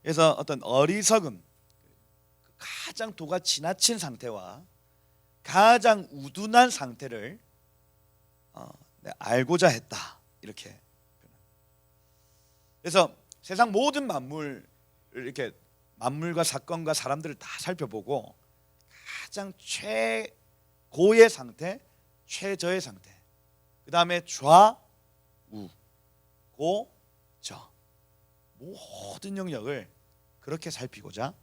그래서 어떤 어리석음, 가장 도가 지나친 상태와 가장 우둔한 상태를 알고자 했다. 이렇게. 그래서 세상 모든 만물을 이렇게 만물과 사건과 사람들을 다 살펴보고 가장 최고의 상태, 최저의 상태, 그 다음에 좌우, 고, 저 모든 영역을 그렇게 살피고자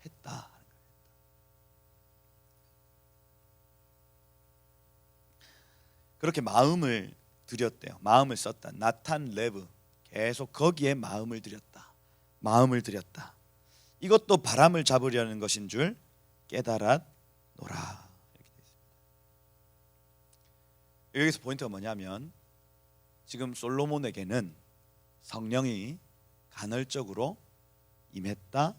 했다. 그렇게 마음을 들였대요. 마음을 썼다. 나탄 레브, 계속 거기에 마음을 들였다. 마음을 들였다. 이것도 바람을 잡으려는 것인 줄 깨달았노라. 이렇게 되어 있습니다. 여기서 포인트가 뭐냐면 지금 솔로몬에게는 성령이 간헐적으로 임했다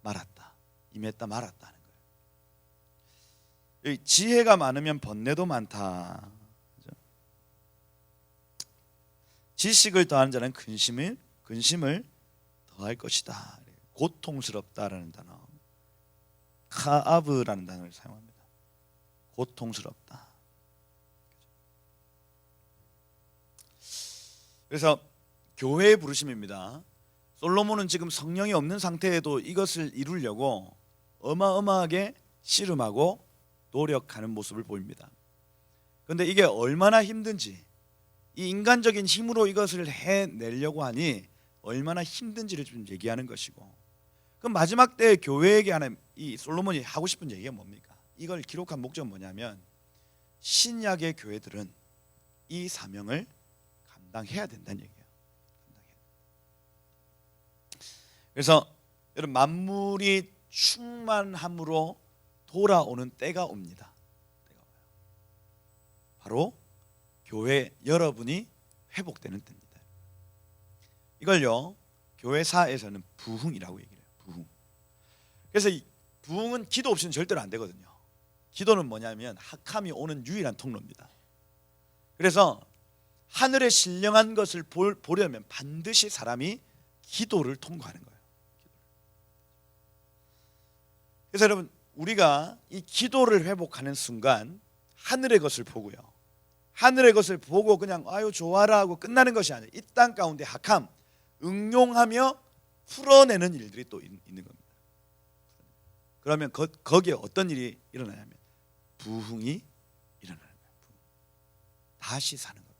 말았다. 임했다 말았다 하는 거예요. 여기 지혜가 많으면 번뇌도 많다. 그죠? 지식을 더하는 자는 근심을 더할 것이다. 고통스럽다라는 단어, 카아브라는 단어를 사용합니다. 고통스럽다. 그래서 교회의 부르심입니다. 솔로몬은 지금 성령이 없는 상태에도 이것을 이루려고 어마어마하게 씨름하고 노력하는 모습을 보입니다. 그런데 이게 얼마나 힘든지, 이 인간적인 힘으로 이것을 해내려고 하니 얼마나 힘든지를 좀 얘기하는 것이고, 그럼 마지막 때 교회에게 하는 이 솔로몬이 하고 싶은 얘기가 뭡니까? 이걸 기록한 목적은 뭐냐면 신약의 교회들은 이 사명을 감당해야 된다는 얘기예요. 그래서 여러분, 만물이 충만함으로 돌아오는 때가 옵니다. 때가 와요. 바로 교회 여러분이 회복되는 때입니다. 이걸요 교회사에서는 부흥이라고 얘기해요. 부흥. 그래서 이 부흥은 기도 없이는 절대로 안 되거든요. 기도는 뭐냐면 학함이 오는 유일한 통로입니다. 그래서 하늘에 신령한 것을 보려면 반드시 사람이 기도를 통과하는 거예요. 그래서 여러분, 우리가 이 기도를 회복하는 순간 하늘의 것을 보고요, 하늘의 것을 보고 그냥 아유 좋아라 하고 끝나는 것이 아니라 이 땅 가운데 학함 응용하며 풀어내는 일들이 또 있는 겁니다. 그러면 거기에 어떤 일이 일어나냐면 부흥이 일어나는 거예요. 부흥. 다시 사는 겁니다.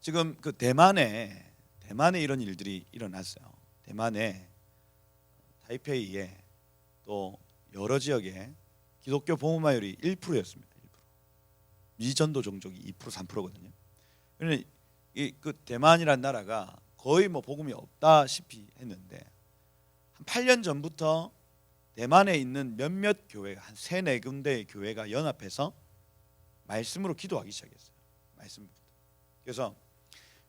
지금 그 대만에 이런 일들이 일어났어요. 대만에 타이페이에 또 여러 지역에 기독교 복음화율이 1%였습니다. 1%. 미전도 종족이 2% 3%거든요. 그런데 그 대만이라는 나라가 거의 뭐 복음이 없다시피 했는데 한 8년 전부터 대만에 있는 몇몇 교회가 한 3-4군데의 교회가 연합해서 말씀으로 기도하기 시작했어요. 말씀부터. 그래서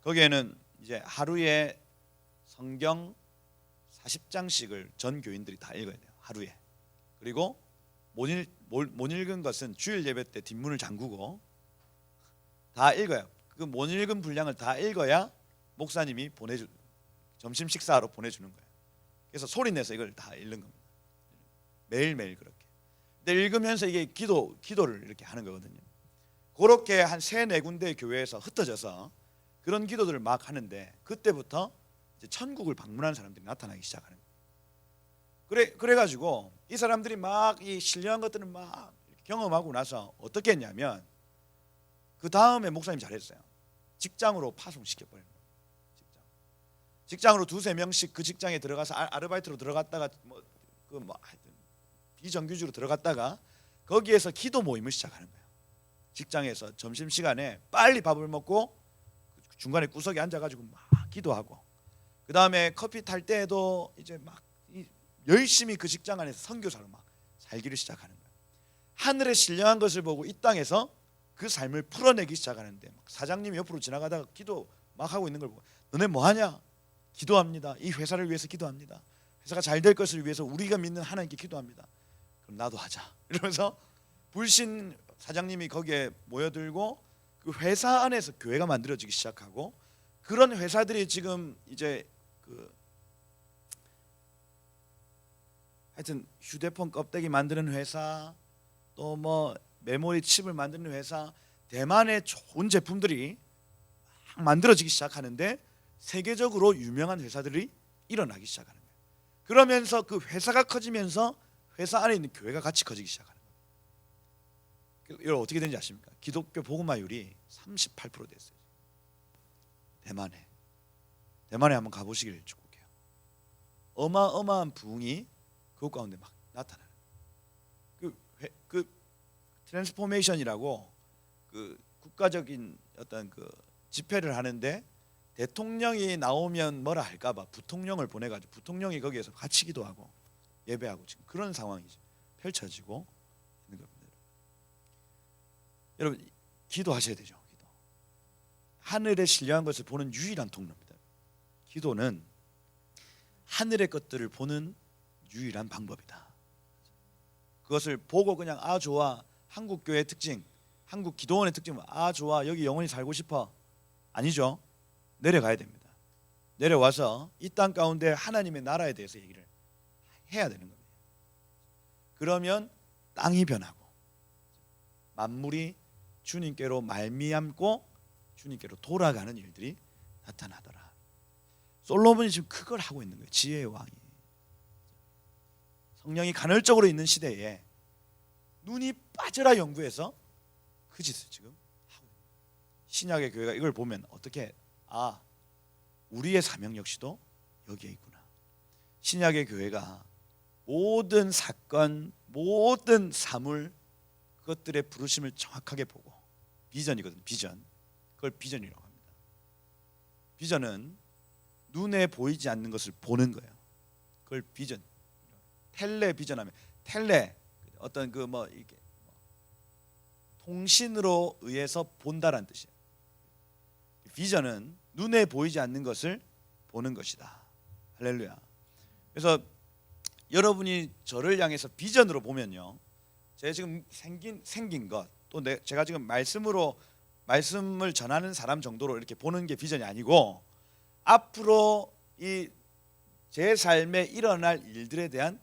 거기에는 이제 하루에 성경 40장씩을 전 교인들이 다 읽어야 돼요. 하루에. 그리고 못 읽은 것은 주일 예배 때 뒷문을 잠그고 다 읽어요. 그 못 읽은 분량을 다 읽어야 목사님이 점심 식사로 보내주는 거예요. 그래서 소리내서 이걸 다 읽는 겁니다. 매일매일 그렇게. 근데 읽으면서 이게 기도를 이렇게 하는 거거든요. 그렇게 한 3-4군데의 교회에서 흩어져서 그런 기도들을 막 하는데 그때부터 이제 천국을 방문하는 사람들이 나타나기 시작하는 거예요. 그래가지고 이 사람들이 막 이 신령한 것들을 막 경험하고 나서 어떻게 했냐면 그 다음에 목사님 잘했어요. 직장으로 파송시켜버리는 거예요. 직장으로 2-3명씩 그 직장에 들어가서 아르바이트로 들어갔다가 하여튼 비정규직으로 들어갔다가 거기에서 기도 모임을 시작하는 거예요. 직장에서 점심시간에 빨리 밥을 먹고 중간에 구석에 앉아가지고 막 기도하고, 그 다음에 커피 탈 때에도 이제 막 열심히 그 직장 안에서 선교사로 막 살기를 시작하는 거예요. 하늘의 신령한 것을 보고 이 땅에서 그 삶을 풀어내기 시작하는데 사장님이 옆으로 지나가다가 기도 막 하고 있는 걸 보고 너네 뭐하냐? 기도합니다. 이 회사를 위해서 기도합니다. 회사가 잘 될 것을 위해서 우리가 믿는 하나님께 기도합니다. 그럼 나도 하자. 이러면서 불신 사장님이 거기에 모여들고 그 회사 안에서 교회가 만들어지기 시작하고, 그런 회사들이 지금 이제 하여튼 휴대폰 껍데기 만드는 회사, 또 뭐 메모리 칩을 만드는 회사, 대만의 좋은 제품들이 막 만들어지기 시작하는데 세계적으로 유명한 회사들이 일어나기 시작하는 거예요. 그러면서 그 회사가 커지면서 회사 안에 있는 교회가 같이 커지기 시작하는 거예요. 이걸 어떻게 되는지 아십니까? 기독교 복음화율이 38% 됐어요. 대만에 한번 가보시길 축복해요. 어마어마한 부흥이 그것 가운데 막 나타나요. 그 트랜스포메이션이라고 그 국가적인 어떤 그 집회를 하는데 대통령이 나오면 뭐라 할까봐 부통령을 보내가지고 부통령이 거기에서 같이 기도하고 예배하고 지금 그런 상황이 펼쳐지고 있는 겁니다. 여러분 기도하셔야 되죠. 기도. 하늘에 신령한 것을 보는 유일한 통로입니다. 기도는 하늘의 것들을 보는 유일한 방법이다. 그것을 보고 그냥 아 좋아 한국 교회의 특징, 한국 기도원의 특징은 아 좋아 여기 영원히 살고 싶어 아니죠. 내려가야 됩니다. 내려와서 이 땅 가운데 하나님의 나라에 대해서 얘기를 해야 되는 겁니다. 그러면 땅이 변하고 만물이 주님께로 말미암고 주님께로 돌아가는 일들이 나타나더라. 솔로몬이 지금 그걸 하고 있는 거예요. 지혜의 왕이. 성령이 간헐적으로 있는 시대에 눈이 빠져라 연구해서 그 짓을 지금 하고 있는 거예요. 신약의 교회가 이걸 보면 어떻게 아 우리의 사명 역시도 여기에 있구나. 신약의 교회가 모든 사건, 모든 사물 그것들의 부르심을 정확하게 보고 비전이거든요. 비전. 그걸 비전이라고 합니다. 비전은 눈에 보이지 않는 것을 보는 거예요. 그걸 비전. 텔레비전하면 텔레 어떤 그 뭐 이게 통신으로 의해서 본다라는 뜻이에요. 비전은 눈에 보이지 않는 것을 보는 것이다. 할렐루야. 그래서 여러분이 저를 향해서 비전으로 보면요, 제가 지금 생긴 것, 또 제가 지금 말씀을 전하는 사람 정도로 이렇게 보는 게 비전이 아니고 앞으로 이 제 삶에 일어날 일들에 대한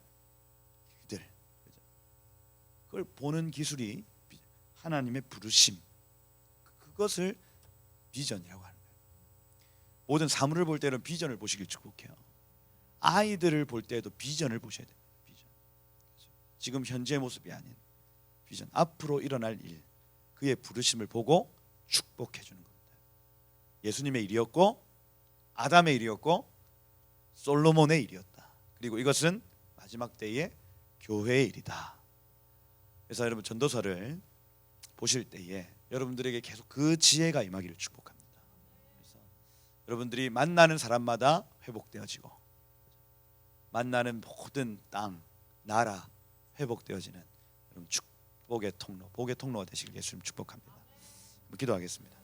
일들, 그걸 보는 기술이 하나님의 부르심, 그것을 비전이라고 하는 거예요. 모든 사물을 볼 때는 비전을 보시길 축복해요. 아이들을 볼 때에도 비전을 보셔야 돼요. 비전. 지금 현재의 모습이 아닌 비전, 앞으로 일어날 일, 그의 부르심을 보고 축복해 주는 겁니다. 예수님의 일이었고 아담의 일이었고 솔로몬의 일이었다. 그리고 이것은 마지막 때의 교회의 일이다. 그래서 여러분 전도서를 보실 때에 여러분들에게 계속 그 지혜가 임하기를 축복합니다. 그래서 여러분들이 만나는 사람마다 회복되어지고 만나는 모든 땅, 나라 회복되어지는 여러분 축복의 통로, 복의 통로가 되시길 예수님 축복합니다. 기도하겠습니다.